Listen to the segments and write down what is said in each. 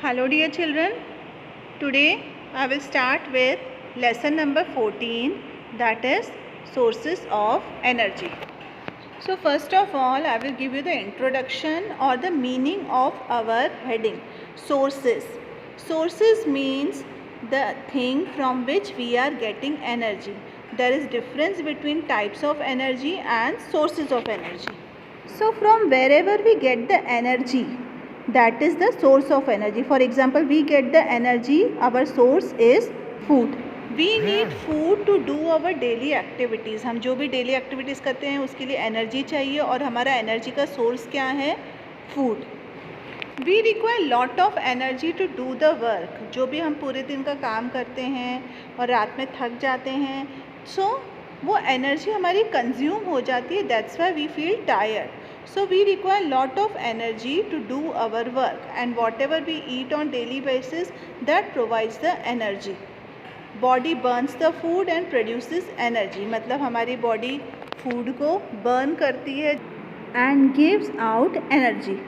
Hello dear children, today I will start with lesson number 14, that is sources of energy. So first of all I will give you the introduction or the meaning of our heading, sources. Sources means the thing from which we are getting energy. There is difference between types of energy and sources of energy. So from wherever we get the energy, that is the source of energy. For example, we get the energy, our source is food. We need food to do our daily activities. हम जो भी daily activities करते हैं उसके लिए energy चाहिए और हमारा energy का source क्या है? Food. We require lot of energy to do the work. जो भी हम पूरे दिन का काम करते हैं और रात में थक जाते हैं, so वो energy हमारी consume हो जाती है. That's why we feel tired. So we require lot of energy to do our work, and whatever we eat on daily basis, that provides the energy. Body burns the food and produces energy. मतलब हमारी body food को burn करती है and gives out energy.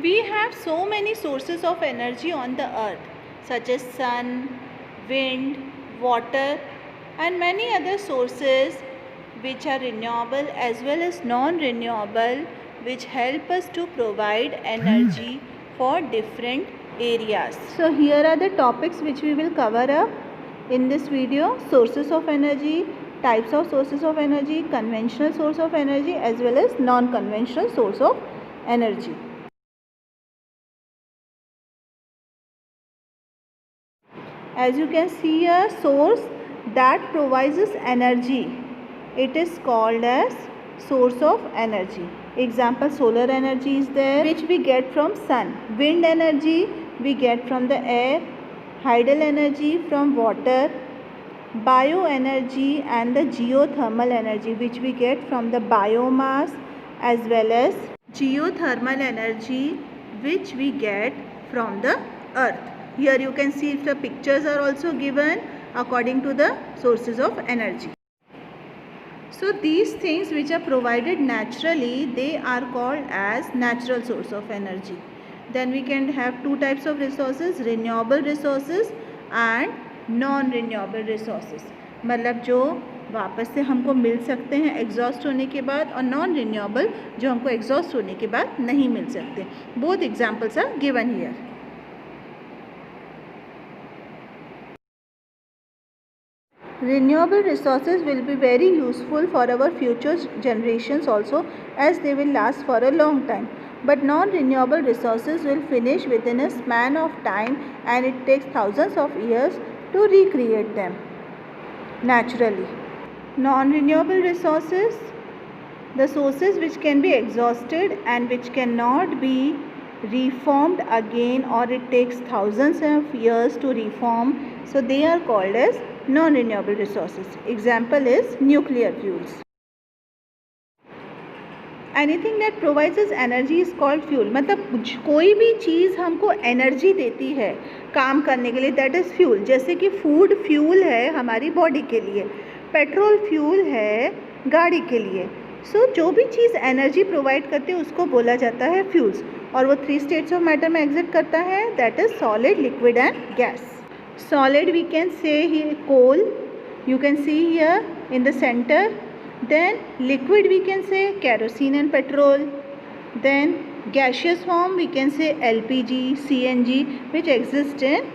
We have so many sources of energy on the earth, such as sun, wind, water, and many other sources which are renewable as well as non-renewable, which help us to provide energy for different areas. So here are the topics which we will cover up in this video: sources of energy, types of sources of energy, conventional source of energy as well as non-conventional source of energy. As you can see, a source that provides us energy, it is called as source of energy. Example, solar energy is there, which we get from sun. Wind energy we get from the air. Tidal energy from water. Bioenergy and the geothermal energy, which we get from the biomass, as well as geothermal energy which we get from the earth. Here you can see the pictures are also given according to the sources of energy. So these things which are provided naturally, they are called as natural source of energy. Then we can have two types of resources, renewable resources and non-renewable resources. मतलब जो वापस से हमको मिल सकते हैं exhaust होने के बाद, और नॉन रिन्यूएबल जो हमको एग्जॉस्ट होने के बाद नहीं मिल सकते. Both examples are given here. Renewable resources will be very useful for our future generations also, as they will last for a long time. But non-renewable resources will finish within a span of time, and it takes thousands of years to recreate them naturally. Non-renewable resources, the sources which can be exhausted and which cannot be reformed again, or it takes thousands of years to reform, so they are called as non-renewable resources. Example is nuclear fuels. Anything that provides us energy is called fuel. मतलब कोई भी चीज़ हमको energy देती है काम करने के लिए, that is fuel. जैसे कि फूड फ्यूल है हमारी बॉडी के लिए, पेट्रोल फ्यूल है गाड़ी के लिए. सो जो भी चीज़ एनर्जी प्रोवाइड करती है उसको बोला जाता है फ्यूल्स, और वो 3 स्टेट्स ऑफ मैटर में एग्जिस्ट करता है, that is solid, liquid and gas. Solid we can say here coal, you can see here in the center. Then liquid we can say kerosene and petrol. Then gaseous form we can say LPG, CNG, which exist in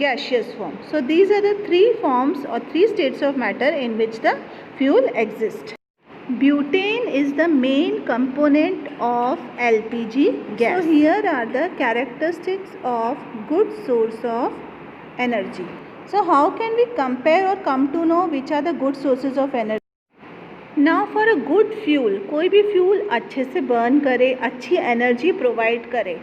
gaseous form. So these are the 3 forms or 3 states of matter in which the fuel exists. Butane is the main component of LPG gas. So here are the characteristics of good source of energy. So how can we compare or come to know which are the good sources of energy? Now for a good fuel, कोई भी fuel अच्छे से burn करे, अच्छी energy provide करे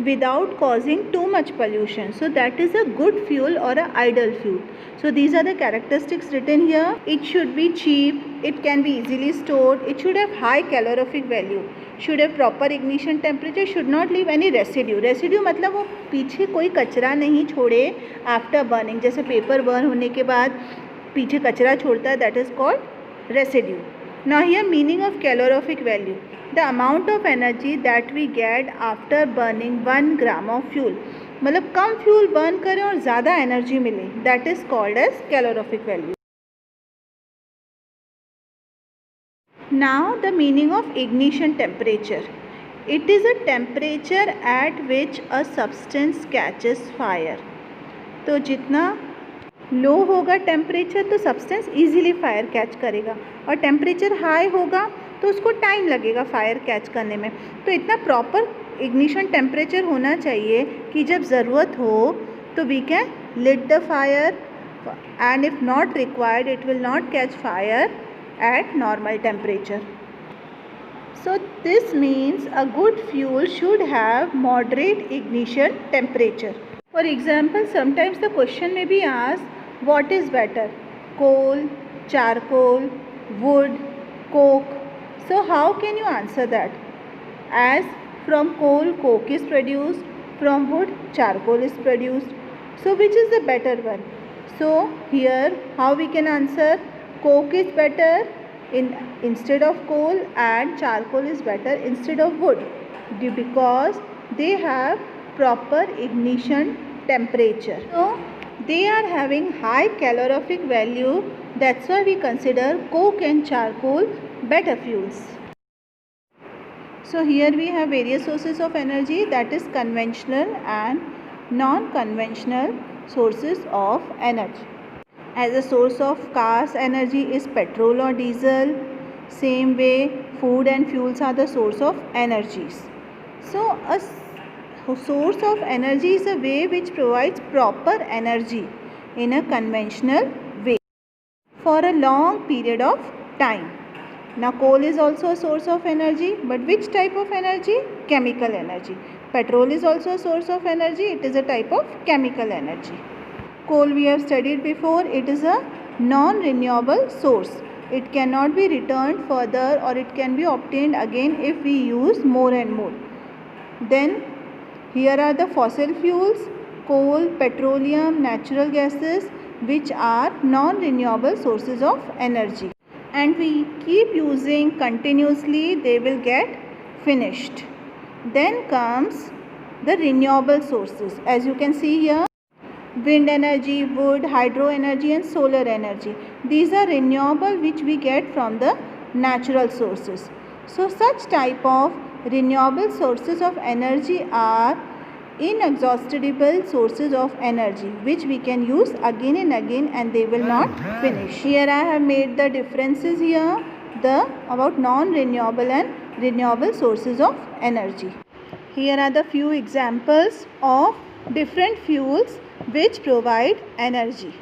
without causing too much pollution, so that is a good fuel or a ideal fuel. So these are the characteristics written here. It should be cheap, it can be easily stored, it should have high calorific value, should have proper ignition temperature, should not leave any residue. Residue मतलब वो पीछे कोई कचरा नहीं छोड़े after burning. जैसे paper burn होने के बाद पीछे कचरा छोड़ता है, that is called residue. Now here meaning of calorific value. the amount of energy that we get after burning 1 gram of fuel. मतलब कम फ्यूल बर्न करें और ज़्यादा एनर्जी मिले, that is called as calorific value. Now the meaning of ignition temperature. It is a temperature at which a substance catches fire. तो जितना लो होगा temperature तो substance easily fire catch करेगा, और टेम्परेचर हाई होगा तो उसको टाइम लगेगा फायर कैच करने में. तो इतना प्रॉपर इग्निशन टेम्परेचर होना चाहिए कि जब ज़रूरत हो तो we can lit the fire, and if not required it will not catch fire at normal temperature. So this means a good fuel should have moderate ignition temperature. For example, sometimes the question may be asked, what is better, coal, charcoal, wood, coke? So how can you answer that? As from coal coke is produced, from wood charcoal is produced, so which is the better one? So here how we can answer, coke is better instead of coal and charcoal is better instead of wood, because they have proper ignition temperature. So they are having high calorific value, that's why we consider coke and charcoal better fuels. So here we have various sources of energy, that is conventional and non-conventional sources of energy. As a source of cars energy is petrol or diesel. Same way food and fuels are the source of energies. So a source of energy is a way which provides proper energy in a conventional way for a long period of time. Now coal is also a source of energy, but which type of energy? Chemical energy. Petrol is also a source of energy, it is a type of chemical energy. Coal we have studied before, it is a non-renewable source. It cannot be returned further or it can be obtained again if we use more and more. Then here are the fossil fuels, coal, petroleum, natural gases, which are non-renewable sources of energy. And we keep using continuously, they will get finished. Then comes the renewable sources. As you can see here, wind energy, wood, hydro energy and solar energy. These are renewable which we get from the natural sources. So such type of renewable sources of energy are inexhaustible sources of energy which we can use again and again and they will not finish. Here I have made the differences here, about non-renewable and renewable sources of energy. Here are the few examples of different fuels which provide energy.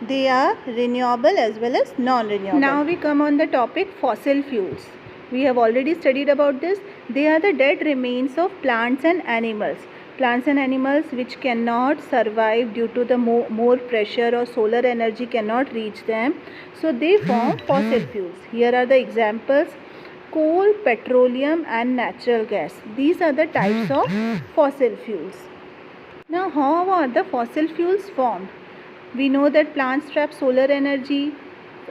They are renewable as well as non-renewable. Now we come on the topic fossil fuels. We have already studied about this. They are the dead remains of plants and animals. Plants and animals which cannot survive due to the more pressure or solar energy cannot reach them. So they form fossil fuels. Here are the examples: coal, petroleum and natural gas. These are the types of fossil fuels. Now how are the fossil fuels formed? We know that plants trap solar energy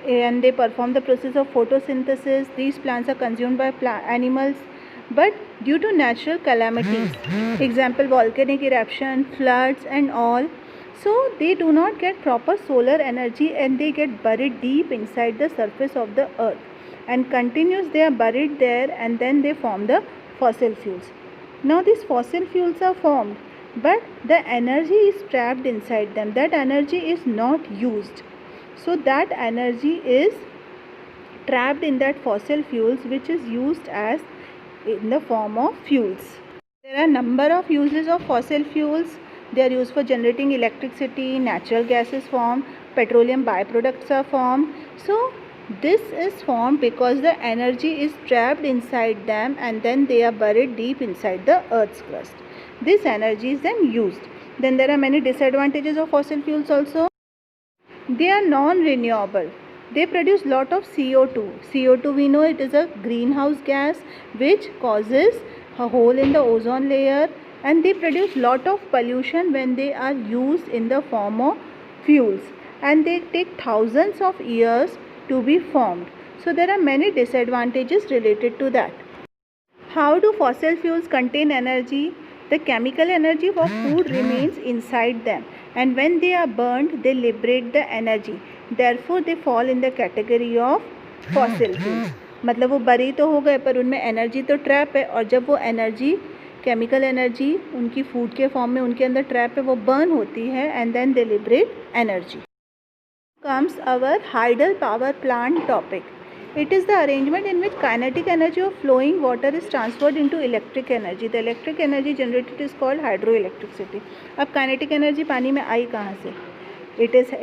and they perform the process of photosynthesis. These plants are consumed by animals, but due to natural calamities, example volcanic eruption, floods and all, so they do not get proper solar energy and they get buried deep inside the surface of the earth, and continues they are buried there and then they form the fossil fuels. Now these fossil fuels are formed, but the energy is trapped inside them. That energy is not used. So that energy is trapped in that fossil fuels which is used as in the form of fuels. There are a number of uses of fossil fuels. They are used for generating electricity, natural gases formed, petroleum byproducts are formed. So this is formed because the energy is trapped inside them and then they are buried deep inside the earth's crust. This energy is then used. Then there are many disadvantages of fossil fuels also. They are non-renewable. They produce lot of CO2. CO2 we know it is a greenhouse gas which causes a hole in the ozone layer, and they produce lot of pollution when they are used in the form of fuels, and they take thousands of years to be formed. So there are many disadvantages related to that. How do fossil fuels contain energy? The chemical energy of food remains inside them, and when they are burned, they liberate the energy. Therefore, they fall in the category of fossil fuels. मतलब वो बरी तो हो गए पर उनमें energy तो trap है, और जब वो एनर्जी केमिकल एनर्जी उनकी फूड के फॉर्म में उनके अंदर ट्रैप है, वो बर्न होती है and then they liberate energy. Comes our hydel power plant topic. It is the arrangement in which kinetic energy of flowing water is transferred into electric energy. The electric energy generated is called hydroelectricity. अब kinetic energy पानी में आई कहाँ से?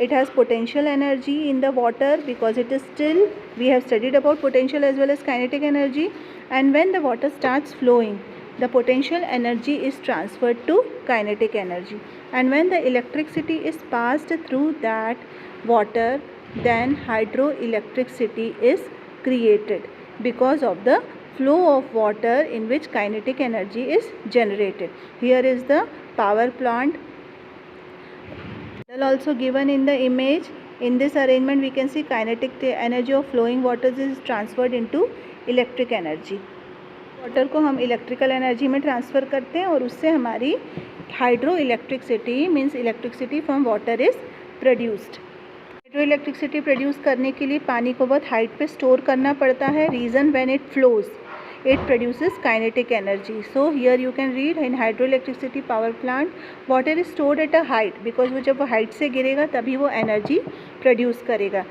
It has potential energy in the water because it is still, we have studied about potential as well as kinetic energy, and when the water starts flowing, the potential energy is transferred to kinetic energy, and when the electricity is passed through that water, then hydroelectricity is created because of the flow of water in which kinetic energy is generated. Here is the power plant also given in the image. In this arrangement we can see kinetic energy of flowing waters is transferred into electric energy. Water को हम electrical energy में transfer करते हैं और उससे हमारी hydro electricity means electricity from water is produced. Hydro electricity produce करने के लिए पानी को बहुत हाइट पे स्टोर करना पड़ता है. Reason when it flows it produces kinetic energy. So here you can read in hydroelectricity power plant water is stored at a height because वो जब वो height से गिरेगा तभी वो energy produce करेगा.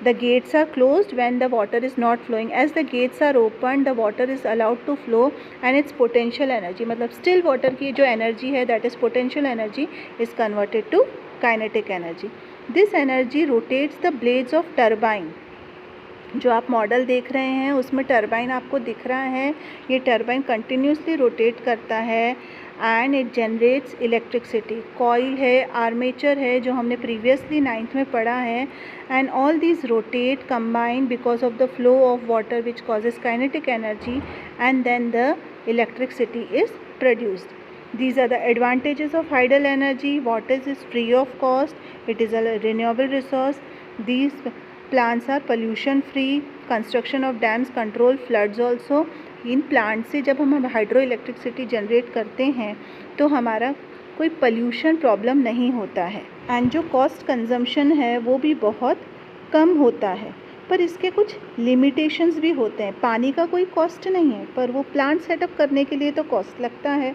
The gates are closed when the water is not flowing. As the gates are opened, the water is allowed to flow and its potential energy मतलब still water की जो energy है that is potential energy is converted to kinetic energy. This energy rotates the blades of turbine. जो आप model देख रहे हैं उसमें टरबाइन आपको दिख रहा है. ये टरबाइन कंटिन्यूसली रोटेट करता है and it generates electricity. Coil है, आर्मेचर है जो हमने प्रीवियसली 9th में पढ़ा है, and all these rotate combine because of the flow of water which causes kinetic energy and then the electricity is produced. These are the advantages of hydel energy. Water is free of cost. It is a renewable resource. These plants are pollution free. Construction of dams control floods also. In plant से जब हम hydro electricity generate करते हैं तो हमारा कोई pollution problem नहीं होता है एंड जो कॉस्ट कंजम्पशन है वो भी बहुत कम होता है. पर इसके कुछ लिमिटेशंस भी होते हैं. पानी का कोई कॉस्ट नहीं है पर वो प्लांट सेटअप करने के लिए तो कॉस्ट लगता है.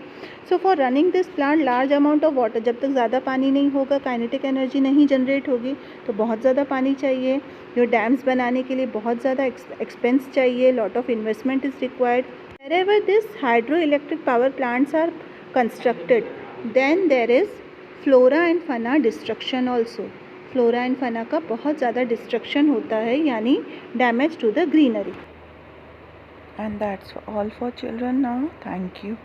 So for running this plant large amount of water, जब तक ज़्यादा पानी नहीं होगा काइनेटिक एनर्जी नहीं जनरेट होगी तो बहुत ज़्यादा पानी चाहिए. जो डैम्स बनाने के लिए बहुत ज़्यादा एक्सपेंस चाहिए. Lot of investment is required. Wherever this hydro electric power plants are constructed then there is flora and fauna destruction also. Flora and fauna का बहुत ज़्यादा डिस्ट्रक्शन होता है यानी damage to the greenery. And that's all for children now. Thank you.